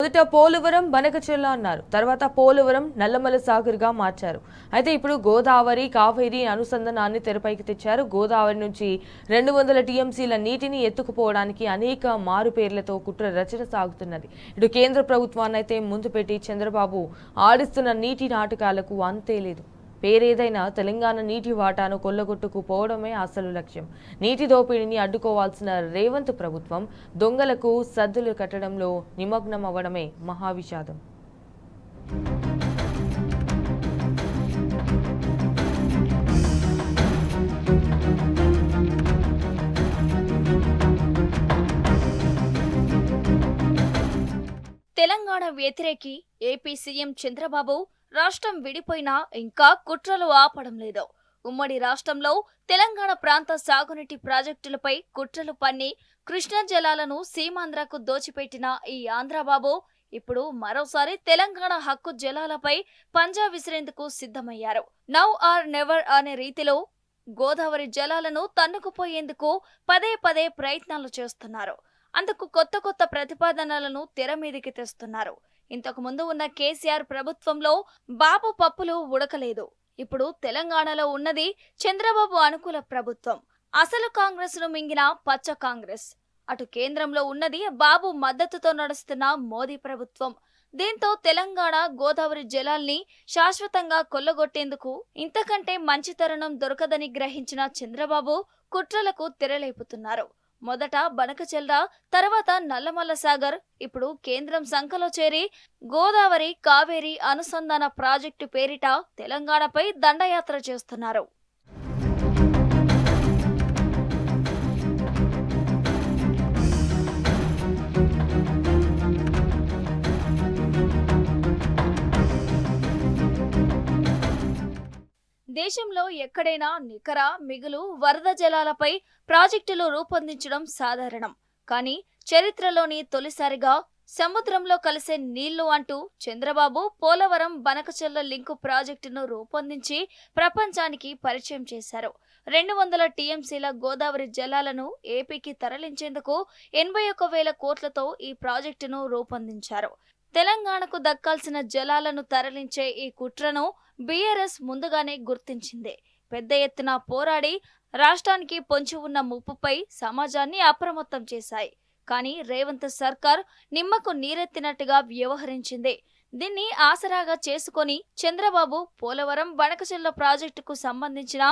మొదట పోలవరం బనకచెర్ల అన్నారు. తర్వాత పోలవరం నల్లమల సాగర్గా మార్చారు. అయితే ఇప్పుడు గోదావరి కావేరి అనుసంధానాన్ని తెరపైకి తెచ్చారు. గోదావరి నుంచి 200 టీఎంసీల నీటిని ఎత్తుకుపోవడానికి అనేక మారు పేర్లతో కుట్ర రచన సాగుతున్నది. ఇటు కేంద్ర ప్రభుత్వాన్ని అయితే ముందు పెట్టి చంద్రబాబు ఆడిస్తున్న నీటి నాటకాలకు అంతే లేదు. పేరేదైనా తెలంగాణ నీటి వాటాను కొల్లగొట్టుకుపోవడమే అసలు లక్ష్యం. నీటి దోపిడీని అడ్డుకోవాల్సిన రేవంత్ ప్రభుత్వం దొంగలకు సద్దులు కట్టడంలో నిమగ్నం అవ్వడమే మహావిషాదం. తెలంగాణ వ్యతిరేకి ఏపీ సీఎం చంద్రబాబు రాష్ట్రం విడిపోయినా ఇంకా కుట్రలు ఆపడం లేదు. ఉమ్మడి రాష్ట్రంలో తెలంగాణ ప్రాంత సాగునీటి ప్రాజెక్టులపై కుట్రలు పన్ని కృష్ణా జలాలను సీమాంధ్రకు దోచిపెట్టిన ఈ ఆంధ్రబాబు ఇప్పుడు మరోసారి తెలంగాణ హక్కు జలాలపై పంజా విసిరేందుకు సిద్ధమయ్యారు. నౌ ఆర్ నెవర్ అనే రీతిలో గోదావరి జలాలను తన్నుకుపోయేందుకు పదే పదే ప్రయత్నాలు చేస్తున్నారు. అందుకు కొత్త కొత్త ప్రతిపాదనలను తెర మీదికి తెస్తున్నారు. ఇంతకు ముందు ఉన్న కేసీఆర్ ప్రభుత్వంలో బాబు పప్పులు ఉడకలేదు. ఇప్పుడు తెలంగాణలో ఉన్నది చంద్రబాబు అనుకూల ప్రభుత్వం. అసలు కాంగ్రెస్ ను మింగిన పచ్చ కాంగ్రెస్. అటు కేంద్రంలో ఉన్నది బాబు మద్దతుతో నడుస్తున్న మోదీ ప్రభుత్వం. దీంతో తెలంగాణ గోదావరి జలాల్ని శాశ్వతంగా కొల్లగొట్టేందుకు ఇంతకంటే మంచి తరుణం దొరకదని గ్రహించిన చంద్రబాబు కుట్రలకు తెరలేపుతున్నారు. మొదట బనకచెర్ల, తర్వాత నల్లమల్ల సాగర్, ఇప్పుడు కేంద్రం సంఖలో చేరి గోదావరి కావేరి అనుసంధాన ప్రాజెక్టు పేరిట తెలంగాణపై దండయాత్ర చేస్తున్నారు. దేశంలో ఎక్కడైనా నికర మిగులు వరద జలాలపై ప్రాజెక్టులు రూపొందించడం సాధారణం. కానీ చరిత్రలోని తొలిసారిగా సముద్రంలో కలిసే నీళ్లు అంటూ చంద్రబాబు పోలవరం బనకచెర్ల లింకు ప్రాజెక్టును రూపొందించి ప్రపంచానికి పరిచయం చేశారు. 200 టీఎంసీల గోదావరి జలాలను ఏపీకి తరలించేందుకు 81,000 కోట్లతో ఈ ప్రాజెక్టును రూపొందించారు. తెలంగాణకు దక్కాల్సిన జలాలను తరలించే ఈ కుట్రను బీఆర్ఎస్ ముందుగానే గుర్తించింది. పెద్ద ఎత్తున పోరాడి రాష్ట్రానికి పొంచి ఉన్న ముప్పుపై సమాజాన్ని అప్రమత్తం చేశాయి. కానీ రేవంత్ సర్కార్ నిమ్మకు నీరెత్తినట్టుగా వ్యవహరించింది. దీన్ని ఆసరాగా చేసుకొని చంద్రబాబు పోలవరం బనకచెర్ల ప్రాజెక్టుకు సంబంధించిన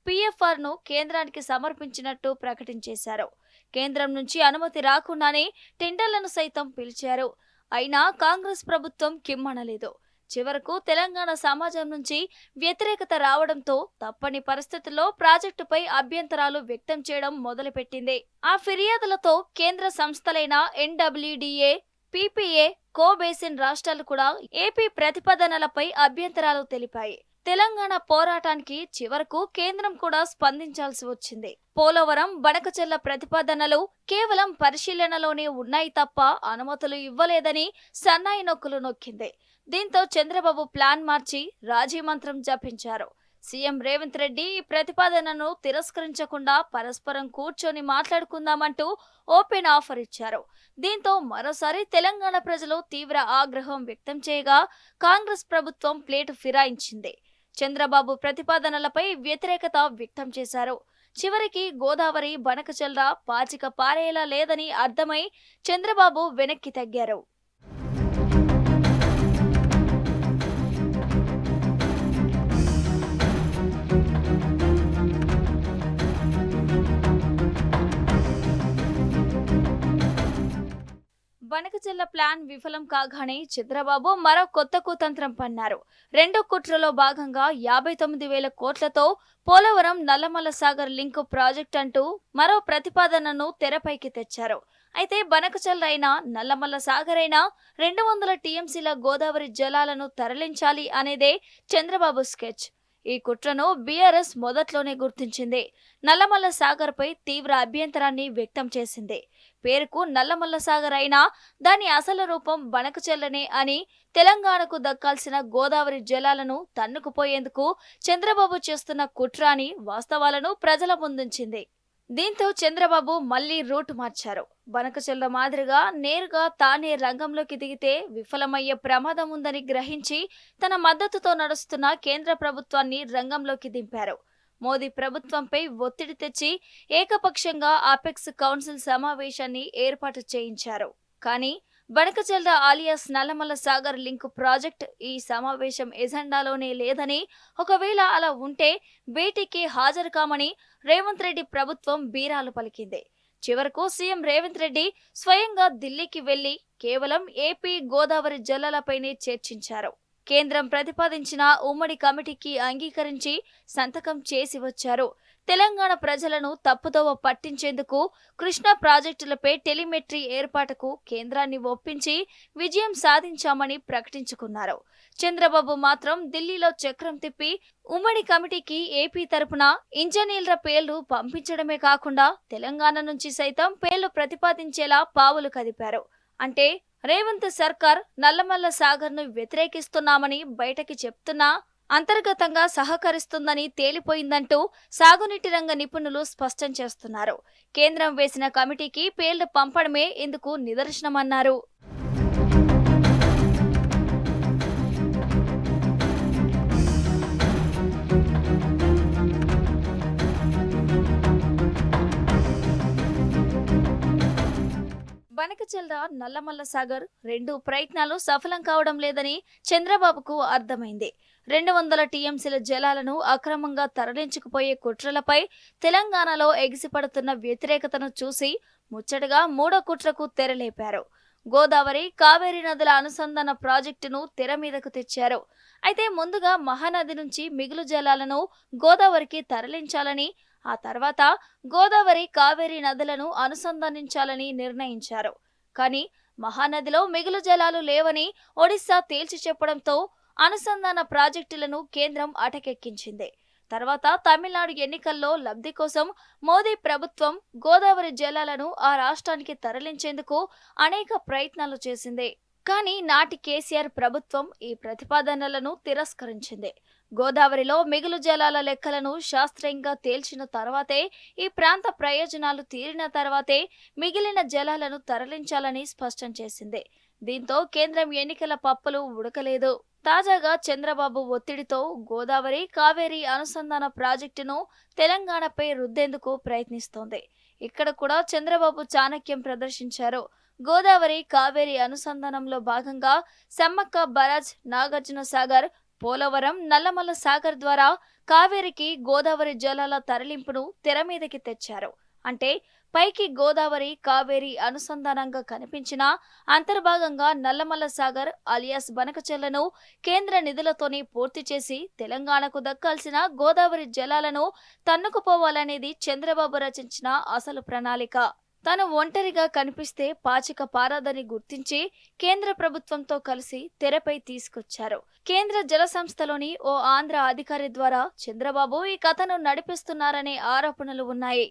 పిఎఫ్ఆర్ ను కేంద్రానికి సమర్పించినట్టు ప్రకటించేశారు. కేంద్రం నుంచి అనుమతి రాకుండానే టెండర్లను సైతం పిలిచారు. అయినా కాంగ్రెస్ ప్రభుత్వం కిమ్మనలేదు. చివరకు తెలంగాణ సమాజం నుంచి వ్యతిరేకత రావడంతో తప్పని పరిస్థితుల్లో ప్రాజెక్టుపై అభ్యంతరాలు వ్యక్తం చేయడం మొదలుపెట్టింది. ఆ ఫిర్యాదులతో కేంద్ర సంస్థలైన ఎన్డబ్ల్యూడీఏ, పీపీఏ, కో బేసిన్ రాష్ట్రాలు కూడా ఏపీ ప్రతిపాదనలపై అభ్యంతరాలు తెలిపాయి. తెలంగాణ పోరాటానికి చివరకు కేంద్రం కూడా స్పందించాల్సి వచ్చింది. పోలవరం బనకచెర్ల ప్రతిపాదనలు కేవలం పరిశీలనలోనే ఉన్నాయి తప్ప అనుమతులు ఇవ్వలేదని సన్నాయి నొక్కులు నొక్కింది. దీంతో చంద్రబాబు ప్లాన్ మార్చి రాజీ మంత్రం జపించారు. సీఎం రేవంత్ రెడ్డి ఈ ప్రతిపాదనను తిరస్కరించకుండా పరస్పరం కూర్చొని మాట్లాడుకుందామంటూ ఓపెన్ ఆఫర్ ఇచ్చారు. దీంతో మరోసారి తెలంగాణ ప్రజలు తీవ్ర ఆగ్రహం వ్యక్తం చేయగా కాంగ్రెస్ ప్రభుత్వం ప్లేటు ఫిరాయించింది. చంద్రబాబు ప్రతిపాదనలపై వ్యతిరేకత వ్యక్తం చేశారు. చివరికి గోదావరి బనకచెర్ల పాచిక పారేలా లేదని అర్థమై చంద్రబాబు వెనక్కి తగ్గారు. బనకచెర్ల ప్లాన్ విఫలం కాగానే చంద్రబాబు మరో కొత్త కుతంత్రం పన్నారు. రెండో కుట్రలో భాగంగా 59,000 కోట్లతో పోలవరం నల్లమల్ల సాగర్ లింకు ప్రాజెక్ట్ అంటూ మరో ప్రతిపాదనను తెరపైకి తెచ్చారు. అయితే బనకచెర్ల అయినా నల్లమల్ల సాగర్ అయినా 200 టీఎంసీల గోదావరి జలాలను తరలించాలి అనేదే చంద్రబాబు స్కెచ్. ఈ కుట్రను బీఆర్ఎస్ మొదట్లోనే గుర్తించింది. నల్లమల్ల సాగర్ పై తీవ్ర అభ్యంతరాన్ని వ్యక్తం చేసింది. పేరుకు నల్లమల్ల సాగర్ అయినా దాని అసలు రూపం బనకచెర్లనే అని, తెలంగాణకు దక్కాల్సిన గోదావరి జలాలను తన్నుకుపోయేందుకు చంద్రబాబు చేస్తున్న కుట్ర అని వాస్తవాలను ప్రజల ముందుంచింది. దీంతో చంద్రబాబు మళ్లీ రూట్ మార్చారు. బనకచెల్ల మాదిరిగా నేరుగా తానే రంగంలోకి దిగితే విఫలమయ్యే ప్రమాదం ఉందని గ్రహించి తన మద్దతుతో నడుస్తున్న కేంద్ర ప్రభుత్వాన్ని రంగంలోకి దింపారు. మోదీ ప్రభుత్వంపై ఒత్తిడి తెచ్చి ఏకపక్షంగా అపెక్స్ కౌన్సిల్ సమావేశాన్ని ఏర్పాటు చేయించారు. కానీ Banakacherla alias Nallamala Sagar link project ఈ సమావేశం ఎజెండాలోనే లేదని, ఒకవేళ అలా ఉంటే భేటీకి హాజరు కామని రేవంత్ రెడ్డి ప్రభుత్వం బీరాలు పలికింది. చివరకు సీఎం రేవంత్ రెడ్డి స్వయంగా ఢిల్లీకి వెళ్లి కేవలం ఏపీ గోదావరి జలాలపైనే చర్చించారు. కేంద్రం ప్రతిపాదించిన ఉమ్మడి కమిటీకి అంగీకరించి సంతకం చేసి వచ్చారు. తెలంగాణ ప్రజలను తప్పుదోవ పట్టించేందుకు కృష్ణా ప్రాజెక్టులపై టెలిమెట్రీ ఏర్పాటుకు కేంద్రాన్ని ఒప్పించి విజయం సాధించామని ప్రకటించుకున్నారు. చంద్రబాబు మాత్రం ఢిల్లీలో చక్రం తిప్పి ఉమ్మడి కమిటీకి ఏపీ తరపున ఇంజనీర్ల పేర్లు పంపించడమే కాకుండా తెలంగాణ నుంచి సైతం పేర్లు ప్రతిపాదించేలా పావులు కదిపారు. అంటే రేవంత్ సర్కార్ నల్లమల్ల సాగర్ ను వ్యతిరేకిస్తున్నామని బయటకి చెప్తున్నా అంతర్గతంగా సహకరిస్తుందని తేలిపోయిందంటూ సాగునీటి రంగ నిపుణులు స్పష్టం చేస్తున్నారు. కేంద్రం వేసిన కమిటీకి పేర్లు పంపడమే ఇందుకు నిదర్శనమన్నారు. బనకచెల్ల నల్లమల్ల సాగర్ రెండు ప్రయత్నాలు సఫలం కావడం లేదని చంద్రబాబుకు అర్థమైంది. 200 టీఎంసీల జలాలను అక్రమంగా తరలించుకుపోయే కుట్రలపై తెలంగాణలో ఎగిసిపడుతున్న వ్యతిరేకతను చూసి ముచ్చటగా మూడో కుట్రకు తెరలేపారు. గోదావరి కావేరీ నదుల అనుసంధాన ప్రాజెక్టును తెర మీదకు తెచ్చారు. అయితే ముందుగా మహానది నుంచి మిగులు జలాలను గోదావరికి తరలించాలని, ఆ తర్వాత గోదావరి కావేరీ నదులను అనుసంధానించాలని నిర్ణయించారు. కానీ మహానదిలో మిగులు జలాలు లేవని ఒడిశా తేల్చి చెప్పడంతో అనుసంధాన ప్రాజెక్టులను కేంద్రం అటకెక్కించింది. తర్వాత తమిళనాడు ఎన్నికల్లో లబ్ధి కోసం మోదీ ప్రభుత్వం గోదావరి జలాలను ఆ రాష్ట్రానికి తరలించేందుకు అనేక ప్రయత్నాలు చేసింది. కానీ నాటి కేసీఆర్ ప్రభుత్వం ఈ ప్రతిపాదనలను తిరస్కరించింది. గోదావరిలో మిగులు జలాల లెక్కలను శాస్త్రీయంగా తేల్చిన తర్వాతే, ఈ ప్రాంత ప్రయోజనాలు తీరిన తర్వాతే మిగిలిన జలాలను తరలించాలని స్పష్టం చేసింది. దీంతో కేంద్రం ఎన్నికల పప్పులు ఉడకలేదు. తాజాగా చంద్రబాబు ఒత్తిడితో గోదావరి కావేరీ అనుసంధాన ప్రాజెక్టును తెలంగాణపై రుద్దేందుకు ప్రయత్నిస్తోంది. ఇక్కడ కూడా చంద్రబాబు చాణక్యం ప్రదర్శించారు. గోదావరి కావేరీ అనుసంధానంలో భాగంగా సమ్మక్క బరాజ్, నాగార్జున సాగర్, పోలవరం, నల్లమల్ల సాగర్ ద్వారా కావేరికి గోదావరి జలాల తరలింపును తెరమీదకి తెచ్చారు. అంటే పైకి గోదావరి కావేరీ అనుసంధానంగా కనిపించిన అంతర్భాగంగా నల్లమల్ల సాగర్ అలియాస్ బనకచెల్లను కేంద్ర నిధులతోనే పూర్తి చేసి తెలంగాణకు దక్కాల్సిన గోదావరి జలాలను తన్నుకుపోవాలనేది చంద్రబాబు రచించిన అసలు ప్రణాళిక. తాను ఒంటరిగా కనిపిస్తే పాచిక పారాదని గుర్తించి కేంద్ర ప్రభుత్వంతో కలిసి తెరపై తీసుకొచ్చారు. కేంద్ర జల సంస్థలోని ఓ ఆంధ్ర అధికారి ద్వారా చంద్రబాబు ఈ కథను నడిపిస్తున్నారనే ఆరోపణలు ఉన్నాయి.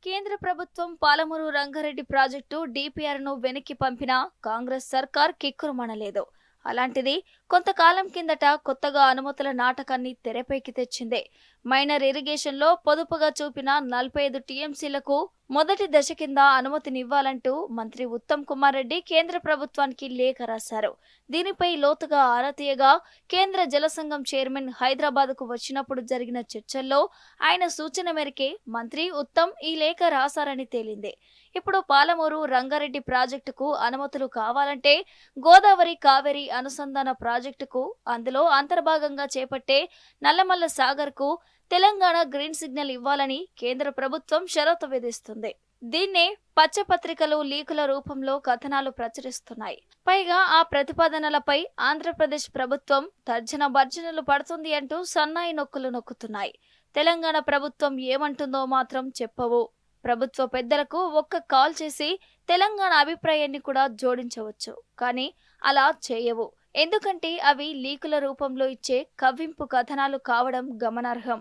కేంద్ర ప్రభుత్వం పాలమూరు రంగారెడ్డి ప్రాజెక్టు డిపిఆర్ను వెనక్కి పంపినా కాంగ్రెస్ సర్కార్ కిక్కురుమనలేదు. అలాంటిది కొంతకాలం కిందట కొత్తగా అనుమతుల నాటకాన్ని తెరపైకి తెచ్చింది. మైనర్ ఇరిగేషన్లో పొదుపుగా చూపిన 45 టీఎంసీలకు మొదటి దశ కింద అనుమతినివ్వాలంటూ మంత్రి ఉత్తమ్ కుమార్ రెడ్డి కేంద్ర ప్రభుత్వానికి లేఖ రాశారు. దీనిపై లోతుగా ఆరా తీయగా కేంద్ర జల సంఘం చైర్మన్ హైదరాబాద్కు వచ్చినప్పుడు జరిగిన చర్చల్లో ఆయన సూచన మేరకే మంత్రి ఉత్తమ్ ఈ లేఖ రాశారని తేలింది. ఇప్పుడు పాలమూరు రంగారెడ్డి ప్రాజెక్టుకు అనుమతులు కావాలంటే గోదావరి కావేరీ అనుసంధాన ప్రాజెక్టుకు, అందులో అంతర్భాగంగా చేపట్టే నల్లమల్ల సాగర్కు తెలంగాణ గ్రీన్ సిగ్నల్ ఇవ్వాలని కేంద్ర ప్రభుత్వం షరతు విధిస్తుంది. దీన్నే పచ్చపత్రికలు లీకుల రూపంలో కథనాలు ప్రచురిస్తున్నాయి. పైగా ఆ ప్రతిపాదనలపై ఆంధ్రప్రదేశ్ ప్రభుత్వం తర్జన భర్జనలు పడుతుంది అంటూ సన్నాయి నొక్కులు నొక్కుతున్నాయి. తెలంగాణ ప్రభుత్వం ఏమంటుందో మాత్రం చెప్పవు. ప్రభుత్వ పెద్దలకు ఒక్క కాల్ చేసి తెలంగాణ అభిప్రాయాన్ని కూడా జోడించవచ్చు, కానీ అలా చేయవు. ఎందుకంటే అవి లీకుల రూపంలో ఇచ్చే కవ్వింపు కథనాలు కావడం గమనార్హం.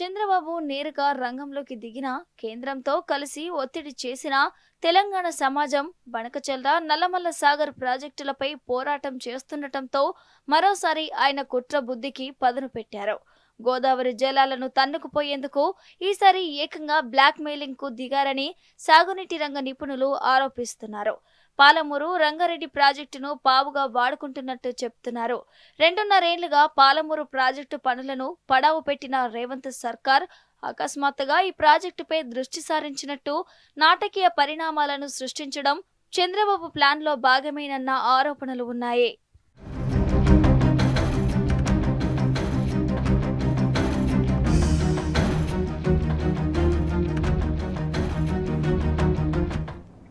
చంద్రబాబు నేరుగా రంగంలోకి దిగిన కేంద్రంతో కలిసి ఒత్తిడి చేసిన తెలంగాణ సమాజం బనకచెర్ల నల్లమల్ల సాగర్ ప్రాజెక్టులపై పోరాటం చేస్తుండటంతో మరోసారి ఆయన కుట్ర బుద్ధికి పదును పెట్టారు. గోదావరి జలాలను తన్నుకుపోయేందుకు ఈసారి ఏకంగా బ్లాక్ మెయిలింగ్ కు దిగారని సాగునీటి రంగ నిపుణులు ఆరోపిస్తున్నారు. పాలమూరు రంగారెడ్డి ప్రాజెక్టును పావుగా వాడుకుంటున్నట్టు చెప్తున్నారు. 2.5 ఏళ్లుగా పాలమూరు ప్రాజెక్టు పనులను పడావు పెట్టిన రేవంత్ సర్కార్ అకస్మాత్తుగా ఈ ప్రాజెక్టుపై దృష్టి సారించినట్టు నాటకీయ పరిణామాలను సృష్టించడం చంద్రబాబు ప్లాన్లో భాగమేనన్న ఆరోపణలు ఉన్నాయి.